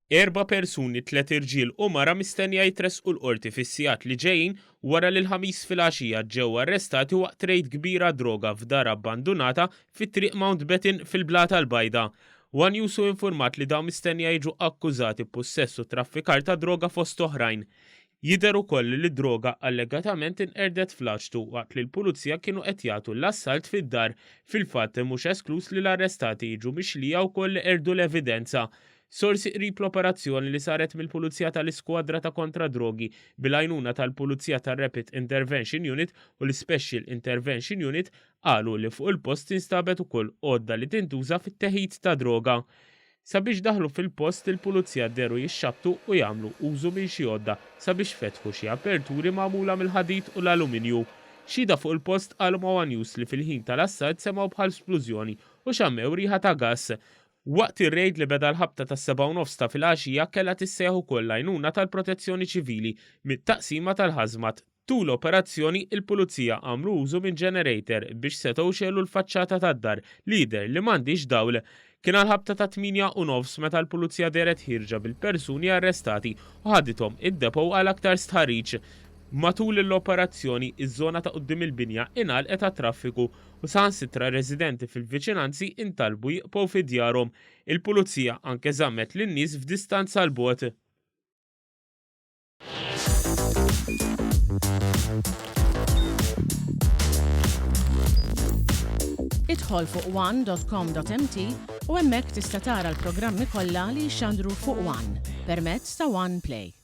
4 persuni, 3 irġiel u mara mistennija jitresqu l-qorti fis-sigħat li ġejjin wara li l-ħamis filgħaxija ġew arrestati waqt rejd kbira droga f'dar abbandunata fit-triq Mountbatten fil-Bla tal-Bajda. One News informat li dawn mistennija jiġu akkużati b'possess u traffikar ta' droga fost oħrajn. Jidher ukoll li d-droga allegatament inqerdet fl-għaġtu waqt li l-pulizija kienu qed jagħtu l-assalt fid-dar. Fil-fatt mhux esklus li l-arrestati jiġu mixlija wkoll li qerdu l-evidenza. Sorsi qrib l-operazzjoni li saret mill-Pulizija tal-Iskwadra ta' kontra drogi bil-għajnuna tal-Pulizija tar-Rapid Intervention Unit u l-Special Intervention Unit qalu li fuq il-post tinstabet ukoll għodda li tintuża fit-teħid ta' droga. Sabiex daħlu fil-post il-pulizija deru jixxabtu u jagħmlu użu minn xi għodda sabiex fetħu xi aperturi magħmula mill-ħadid u l-aluminju. Xhieda fuq il-post qalu ma' One News li fil-ħin tal-assad semgħu bħal splużjoni u xammew riħa ta' gass. Waqt ir-rejd li beda l-ħabta tas-7:30 ta' filgħaxija kellha tissejjaħ ukoll għajnuna tal-Protezzjoni Ċivili mit-taqsima tal-ħażmat. Tul l-operazzjoni il-pulizija għamlu użu minn generator biex setgħu xellu l-faċċata tad-dar li jidher li m'għandix dawl. Kien għal-ħabta ta' 8:30 meta l-pulizija deret ħirġa bil-persuni arrestati u ħadithom id-depow għal aktar stħarriġ. Matul l-operazzjoni iż-żona ta' quddiem il-binja ingħalqet ta' traffiku u saħansitra residenti fil-viċinanzi intalbu jiqgħu fi djarhom. Il-pulizija anke żammet lin-nies f'distanza l bogħod. Idħol fuq one.com.mt u hemmhekk tista' tara l-programmi kollha li jxandru fuq One permezz ta' One Play.